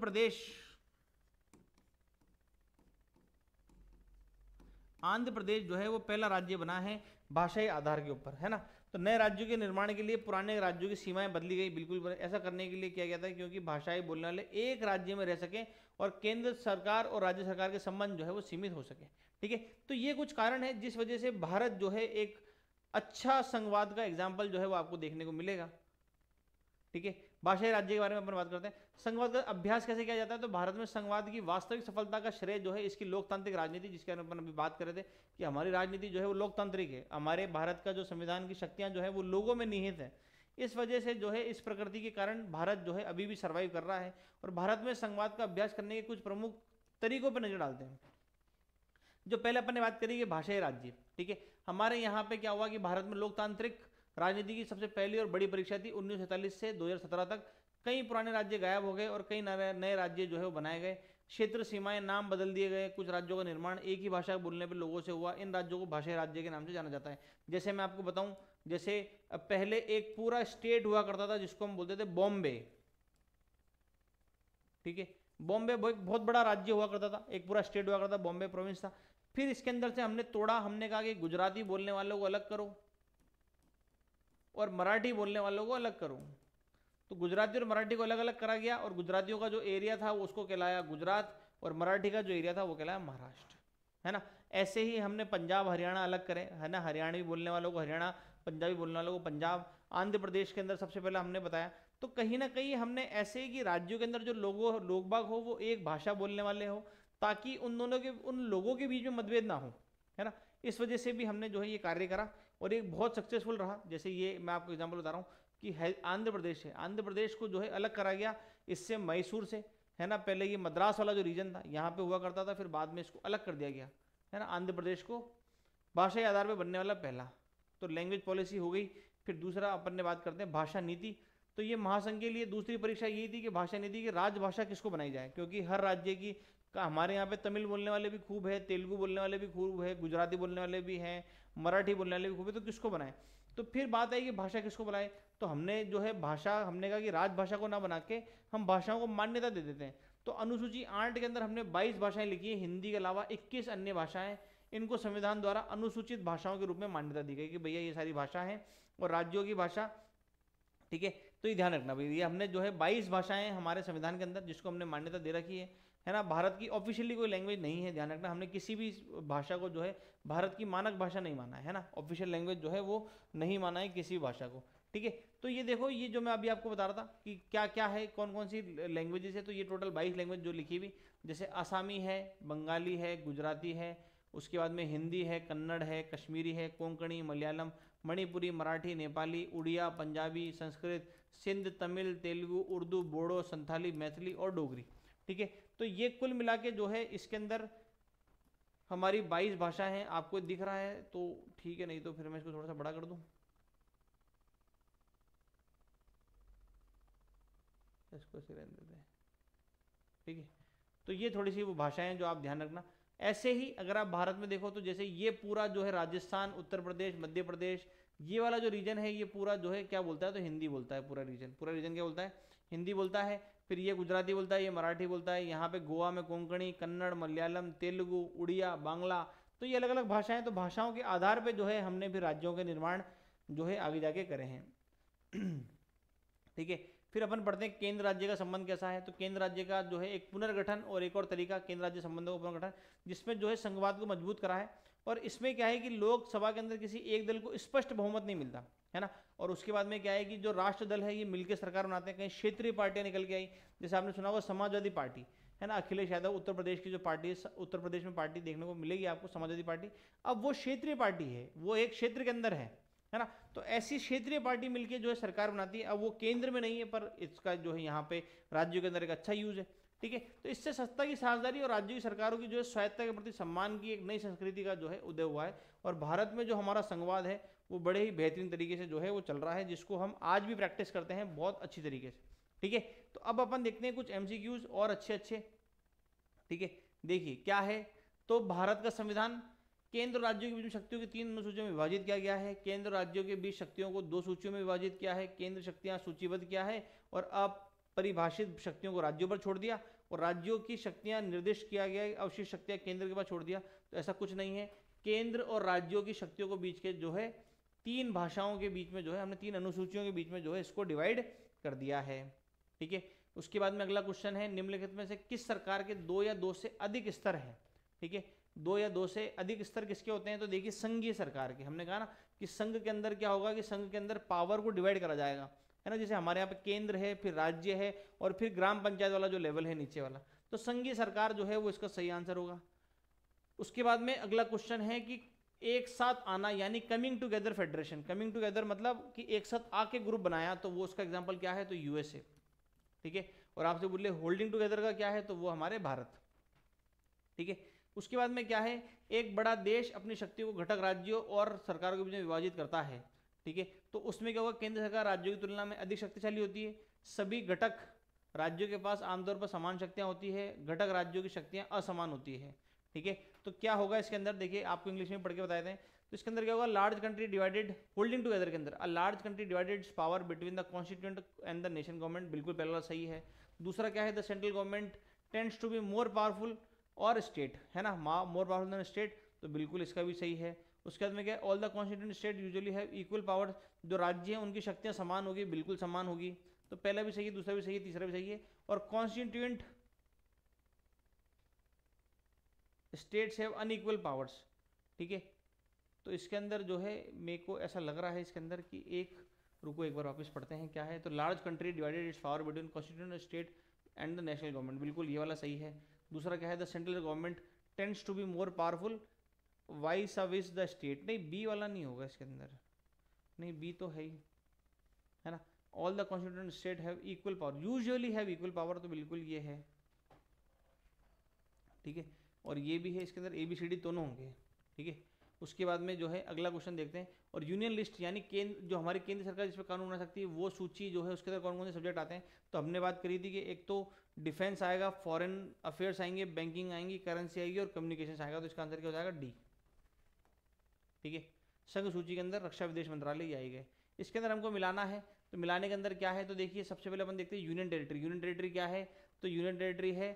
प्रदेश जो है वो पहला राज्य बना है भाषाई आधार के ऊपर, है ना। तो नए राज्यों के निर्माण के लिए पुराने राज्यों की सीमाएं बदली गई, बिल्कुल ऐसा करने के लिए किया गया था क्योंकि भाषाएं बोलने वाले एक राज्य में रह सके और केंद्र सरकार और राज्य सरकार के संबंध जो है वो सीमित हो सके। ठीक है, तो ये कुछ कारण है जिस वजह से भारत जो है एक अच्छा संघवाद का एग्जाम्पल जो है वो आपको देखने को मिलेगा। ठीक है, भाषाई राज्य के बारे में अपन बात करते हैं। संघवाद का अभ्यास कैसे किया जाता है, तो भारत में संघवाद की वास्तविक सफलता का श्रेय जो है इसकी लोकतांत्रिक राजनीति, जिसके बारे में अपन अभी बात कर रहे थे कि हमारी राजनीति जो है वो लोकतांत्रिक है। हमारे भारत का जो संविधान की शक्तियां जो है वो लोगों में निहित है। इस वजह से जो है इस प्रकृति के कारण भारत जो है अभी भी सर्वाइव कर रहा है। और भारत में संघवाद का अभ्यास करने के कुछ प्रमुख तरीकों पर नजर डालते हैं। जो पहले अपन ने बात करी कि भाषाई राज्य, ठीक है, हमारे यहाँ पे क्या हुआ कि भारत में लोकतांत्रिक राजनीति की सबसे पहली और बड़ी परीक्षा थी 1947 से 2017 तक। कई पुराने राज्य गायब हो गए और कई नए राज्य जो है वो बनाए गए। क्षेत्र सीमाएं, नाम बदल दिए गए। कुछ राज्यों का निर्माण एक ही भाषा बोलने पर लोगों से हुआ। इन राज्यों को भाषाई राज्य के नाम से जाना जाता है। जैसे मैं आपको बताऊं, जैसे पहले एक पूरा स्टेट हुआ करता था जिसको हम बोलते थे बॉम्बे। ठीक है, बॉम्बे एक बहुत बड़ा राज्य हुआ करता था, एक पूरा स्टेट हुआ करता था, बॉम्बे प्रोविंस था। फिर इसके अंदर से हमने तोड़ा, हमने कहा कि गुजराती बोलने वालों को अलग करो और मराठी बोलने वालों को अलग करो। तो गुजराती और मराठी को अलग अलग करा गया और गुजरातियों का जो एरिया था वो उसको कहलाया गुजरात और मराठी का जो एरिया था वो कहलाया महाराष्ट्र, है ना। ऐसे ही हमने पंजाब हरियाणा अलग करे, है ना। हरियाणवी बोलने वालों को हरियाणा, पंजाबी बोलने वालों को पंजाब। आंध्र प्रदेश के अंदर सबसे पहले हमने बताया। तो कहीं ना कहीं हमने ऐसे ही कि राज्यों के अंदर जो लोग बाग हो वो एक भाषा बोलने वाले हो, ताकि उन लोगों के बीच में मतभेद ना हो, है ना। इस वजह से भी हमने जो है ये कार्य करा और ये बहुत सक्सेसफुल रहा। जैसे ये मैं आपको एग्जांपल बता रहा हूँ कि आंध्र प्रदेश है, आंध्र प्रदेश को जो है अलग करा गया इससे मैसूर से, है ना। पहले ये मद्रास वाला जो रीजन था यहाँ पे हुआ करता था, फिर बाद में इसको अलग कर दिया गया, है ना। आंध्र प्रदेश को भाषाई आधार पर बनने वाला पहला। तो लैंग्वेज पॉलिसी हो गई। फिर दूसरा अपन ने बात करते हैं भाषा नीति। तो ये महासंघ के लिए दूसरी परीक्षा ये थी कि भाषा नीति की राजभाषा किसको बनाई जाए, क्योंकि हर राज्य की हमारे यहाँ पे तमिल बोलने वाले भी खूब है, तेलुगु बोलने वाले भी खूब है, गुजराती बोलने वाले भी हैं, मराठी बोलने वाले भी खूब है। तो किसको बनाए, तो फिर बात आई कि भाषा किसको बनाए। तो हमने जो है भाषा, हमने कहा कि राजभाषा को ना बना के हम भाषाओं को मान्यता दे देते हैं। तो अनुसूची 8 के अंदर हमने 22 भाषाएं लिखी है, हिंदी के अलावा 21 अन्य भाषाएं। इनको संविधान द्वारा अनुसूचित भाषाओं के रूप में मान्यता दी गई कि भैया ये सारी भाषा है और राज्यों की भाषा। ठीक है, तो ये ध्यान रखना भैया, हमने जो है 22 भाषाएं हमारे संविधान के अंदर जिसको हमने मान्यता दे रखी है ना। भारत की ऑफिशियली कोई लैंग्वेज नहीं है, ध्यान रखना। हमने किसी भी भाषा को जो है भारत की मानक भाषा नहीं माना है ना। ऑफिशियल लैंग्वेज जो है वो नहीं माना है किसी भी भाषा को। ठीक है, तो ये देखो, ये जो मैं अभी आपको बता रहा था कि क्या क्या है, कौन कौन सी लैंग्वेजेस है। तो ये टोटल 22 लैंग्वेज जो लिखी हुई, जैसे आसामी है, बंगाली है, गुजराती है, उसके बाद में हिंदी है, कन्नड़ है, कश्मीरी है, कोंकणी, मलयालम, मणिपुरी, मराठी, नेपाली, उड़िया, पंजाबी, संस्कृत, सिंध, तमिल, तेलुगु, उर्दू, बोडो, संथाली, मैथिली और डोगरी। ठीक है, तो ये कुल मिला के जो है इसके अंदर हमारी 22 भाषा हैं। आपको दिख रहा है तो ठीक है, नहीं तो फिर मैं इसको थोड़ा सा बड़ा कर दूं, इसको ऐसे रहने देते हैं। ठीक है, तो ये थोड़ी सी वो भाषाएं जो आप ध्यान रखना। ऐसे ही अगर आप भारत में देखो तो जैसे ये पूरा जो है राजस्थान, उत्तर प्रदेश, मध्य प्रदेश, ये वाला जो रीजन है ये पूरा जो है क्या बोलता है, तो हिंदी बोलता है। पूरा रीजन क्या बोलता है, हिंदी बोलता है। फिर ये गुजराती बोलता है, ये मराठी बोलता है, यहाँ पे गोवा में कोंकणी, कन्नड़, मलयालम, तेलुगु, उड़िया, बांग्ला, तो ये अलग अलग भाषाएं। तो भाषाओं के आधार पे जो है हमने फिर राज्यों के निर्माण जो है आगे जाके करे हैं। ठीक है, फिर अपन पढ़ते हैं केंद्र राज्य का संबंध कैसा है। तो केंद्र राज्य का जो है एक पुनर्गठन और एक और तरीका केंद्र राज्य संबंधों का पुनर्गठन, जिसमें जो है संघवाद को मजबूत करा है। और इसमें क्या है कि लोकसभा के अंदर किसी एक दल को स्पष्ट बहुमत नहीं मिलता है ना। और उसके बाद में क्या है कि जो राष्ट्र दल है ये मिलकर सरकार बनाते हैं। कहीं क्षेत्रीय पार्टियां निकल के आई, जैसे आपने सुना होगा समाजवादी पार्टी है ना, अखिलेश यादव उत्तर प्रदेश की जो पार्टी है, उत्तर प्रदेश में पार्टी देखने को मिलेगी आपको समाजवादी पार्टी। अब वो क्षेत्रीय पार्टी है, वो एक क्षेत्र के अंदर है ना। तो ऐसी क्षेत्रीय पार्टी मिलके जो है सरकार बनाती है। अब वो केंद्र में नहीं है, पर इसका जो है यहाँ पे राज्यों के अंदर एक अच्छा यूज है। ठीक है, तो इससे सत्ता की साझेदारी और राज्यों की सरकारों की जो है स्वायत्ता के प्रति सम्मान की एक नई संस्कृति का जो है उदय हुआ है। और भारत में जो हमारा संघवाद है वो बड़े ही बेहतरीन तरीके से जो है वो चल रहा है, जिसको हम आज भी प्रैक्टिस करते हैं बहुत अच्छी तरीके से। ठीक है, तो अब अपन देखते हैं कुछ एमसीक्यूज और अच्छे अच्छे। ठीक है, देखिए क्या है। तो भारत का संविधान केंद्र और राज्यों के बीच शक्तियों की 3 अनुसूचियों में विभाजित किया गया है। केंद्र राज्यों के बीच शक्तियों को 2 सूचियों में विभाजित किया है। केंद्र शक्तियां सूचीबद्ध किया है और अपरिभाषित शक्तियों को राज्यों पर छोड़ दिया। और राज्यों की शक्तियां निर्दिष्ट किया गया, अवशिष्ट शक्तियां केंद्र के पास छोड़ दिया। तो ऐसा कुछ नहीं है। केंद्र और राज्यों की शक्तियों को बीच के जो है 3 भाषाओं के बीच में जो है हमने 3 अनुसूचियों के बीच में जो है इसको डिवाइड कर दिया है। ठीक है, उसके बाद में अगला क्वेश्चन है, निम्नलिखित में से किस सरकार के 2 या 2 से अधिक स्तर है। ठीक है, 2 या 2 से अधिक स्तर किसके होते हैं। तो देखिए संघीय सरकार के, हमने कहा ना कि संघ के अंदर क्या होगा कि संघ के अंदर पावर को डिवाइड करा जाएगा, है ना। जैसे हमारे यहाँ पे केंद्र है, फिर राज्य है, और फिर ग्राम पंचायत वाला जो लेवल है नीचे वाला, तो संघीय सरकार जो है वो इसका सही आंसर होगा। उसके बाद में अगला क्वेश्चन है कि एक साथ आना यानी coming together federation. Coming together मतलब कि एक साथ आके ग्रुप बनाया, तो वो उसका एग्जांपल क्या है, तो यूएसए। ठीक है, और आपसे बोले होल्डिंग टुगेदर का क्या है, तो वो हमारे भारत। ठीक है, उसके बाद में क्या है, एक बड़ा देश अपनी शक्तियों को घटक राज्यों और सरकारों के बीच में विभाजित करता है। ठीक है, तो उसमें क्या होगा, केंद्र सरकार राज्यों की तुलना में अधिक शक्तिशाली होती है। सभी घटक राज्यों के पास आमतौर पर समान शक्तियां होती है, घटक राज्यों की शक्तियां असमान होती है। ठीक है, तो क्या होगा इसके अंदर, देखिए आपको इंग्लिश में पढ़ के बताए थे। तो इसके अंदर क्या होगा, large country divided, holding together के अंदर a large country divided power between the constituent and the nation government, बिल्कुल पहला सही है। दूसरा क्या है, the central government tends to be more powerful और स्टेट, है ना, मोर पावरफुल देन स्टेट, तो बिल्कुल इसका भी सही है। उसके बाद में क्या है, all the constituent state usually have equal power, जो राज्य हैं उनकी शक्तियां समान होगी, बिल्कुल समान होगी। तो पहला भी सही है, दूसरा भी सही है, तीसरा भी सही है। और constituent states have unequal powers. ठीक है, तो इसके अंदर जो है मेरे को ऐसा लग रहा है इसके अंदर कि एक, रुको एक बार वापस पढ़ते हैं क्या है। तो large country divided its power between constituent state and the national government, बिल्कुल ये वाला सही है। दूसरा क्या है, the central government tends to be more powerful vis-a-vis the state, नहीं बी वाला नहीं होगा इसके अंदर, नहीं बी तो है ही, है ना। All the constituent state have equal power, usually have equal power, तो बिल्कुल ये है। ठीक है, और ये भी है, इसके अंदर ए बी सी डी दोनों होंगे। ठीक है, उसके बाद में जो है अगला क्वेश्चन देखते हैं। और यूनियन लिस्ट यानी केंद्र, जो हमारी केंद्र सरकार जिस पर कानून बना सकती है, वो सूची जो है उसके अंदर कौन कौन से सब्जेक्ट आते हैं। तो हमने बात करी थी कि एक तो डिफेंस आएगा, फॉरेन अफेयर्स आएंगे, बैंकिंग आएंगी, करेंसी आएगी और कम्युनिकेशन आएगा। तो इसका आंसर क्या हो जाएगा, डी। ठीक है, संघ सूची के अंदर रक्षा विदेश मंत्रालय ये आएगा। इसके अंदर हमको मिलाना है, तो मिलाने के अंदर क्या है, तो देखिए सबसे पहले अपन देखते हैं यूनियन टेरिटरी। यूनियन टेरिटरी क्या है, तो यूनियन टेरिटरी है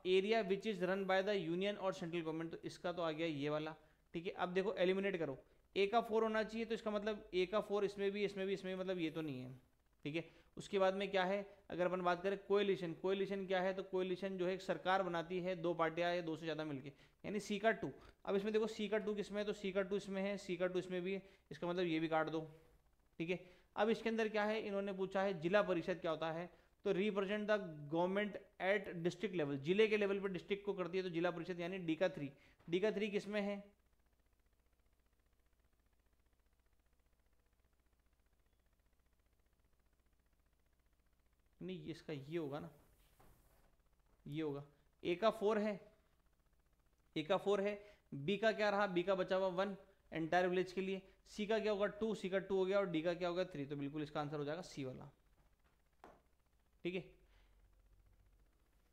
area which is run by the union और सेंट्रल गवर्नमेंट, तो इसका तो आ गया ये वाला। ठीक है, अब देखो एलिमिनेट करो, ए का 4 होना चाहिए, तो इसका मतलब ए का 4 इसमें भी, इसमें भी, इसमें भी, मतलब ये तो नहीं है। ठीक है, उसके बाद में क्या है, अगर अपन बात करें कोएलिशन, कोएलिशन क्या है, तो कोएलिशन जो है एक सरकार बनाती है 2 पार्टियां या 2 से ज़्यादा मिलके, यानी सी का 2। अब इसमें देखो सी का 2 किसमें है, तो सी का 2 इसमें है, सी का 2 इसमें भी है, इसका मतलब ये भी काट दो। ठीक है, अब इसके अंदर क्या है, इन्होंने पूछा है जिला परिषद क्या होता है, तो represent the government at district level, जिले के लेवल पर डिस्ट्रिक्ट को करती है, तो जिला परिषद यानी डी का 3। डी का 3 किसमें है, नहीं इसका ये होगा ना, ये होगा। ए का 4 है, ए का 4 है, बी का क्या रहा, बी का बचा हुआ 1 एंटायर विलेज के लिए, सी का क्या होगा 2, सी का 2 हो गया, और डी का क्या होगा 3, तो बिल्कुल इसका आंसर हो जाएगा सी वाला। ठीक है,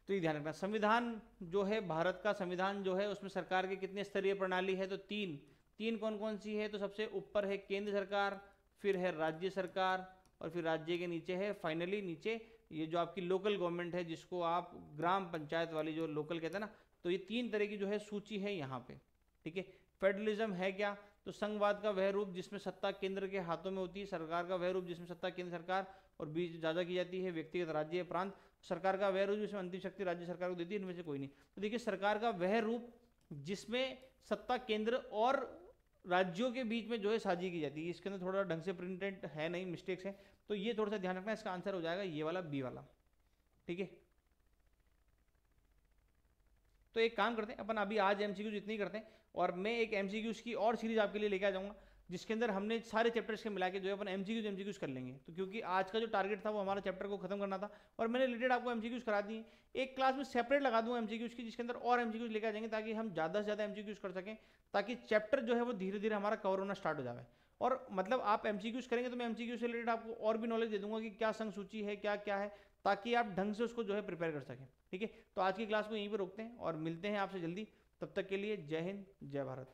तो ये ध्यान रखना। संविधान जो है, भारत का संविधान जो है उसमें सरकार की कितनी स्तरीय प्रणाली है, तो 3 कौन कौन सी है, तो सबसे ऊपर है केंद्र सरकार, फिर है राज्य सरकार, और फिर राज्य के नीचे है फाइनली नीचे ये जो आपकी लोकल गवर्नमेंट है, जिसको आप ग्राम पंचायत वाली जो लोकल कहते हैं ना, तो ये 3 तरह की जो है सूची है यहाँ पे, ठीक है। फेडरलिज्म है क्या, तो संघवाद का वह रूप जिसमें सत्ता केंद्र के हाथों में होती है, सरकार का वह रूप जिसमें सत्ता केंद्र सरकार और बीच ज्यादा की जाती है, व्यक्तिगत राज्य प्रांत, सरकार का वह रूप जिसमें अंतिम शक्ति राज्य सरकार को देती है, इनमें से कोई नहीं। तो देखिए सरकार का वह रूप जिसमें सत्ता केंद्र और राज्यों के बीच में जो है साझी की जाती है, इसके अंदर थोड़ा ढंग से प्रिंटेड है नहीं, मिस्टेक्स है, तो ये थोड़ा सा ध्यान रखना। इसका आंसर हो जाएगा ये वाला बी वाला, ठीक है। तो एक काम करते हैं अपन, अभी आज एमसीक्यूज इतनी करते हैं और मैं एक एमसीक्यूज की और सीरीज आपके लिए लेके आ जाऊंगा, जिसके अंदर हमने सारे चैप्टर्स के मिला के जो है अपन एमसीक्यूज कर लेंगे। तो क्योंकि आज का जो टारगेट था वो हमारा चैप्टर को खत्म करना था और मैंने रिलेटेड आपको एमसीक्यूज करा दिए। एक क्लास में सेपरेट लगा दूं एमसीक्यूज की, जिसके अंदर और एमसीक्यूज लेके आ जाएंगे, ताकि हम ज़्यादा से ज़्यादा एमसीक्यूज कर सकें, ताकि चैप्टर जो है वो धीरे धीरे हमारा कवर होना स्टार्ट हो जाए। और मतलब आप एमसीक्यूज करेंगे तो मैं एमसीक्यू से रिलेटेड आपको और भी नॉलेज दे दूंगा कि क्या संघ सूची है, क्या क्या है, ताकि आप ढंग से उसको जो है प्रिपेयर कर सकें, ठीक है। तो आज की क्लास को यहीं पर रोकते हैं और मिलते हैं आपसे जल्दी। तब तक के लिए जय हिंद, जय भारत।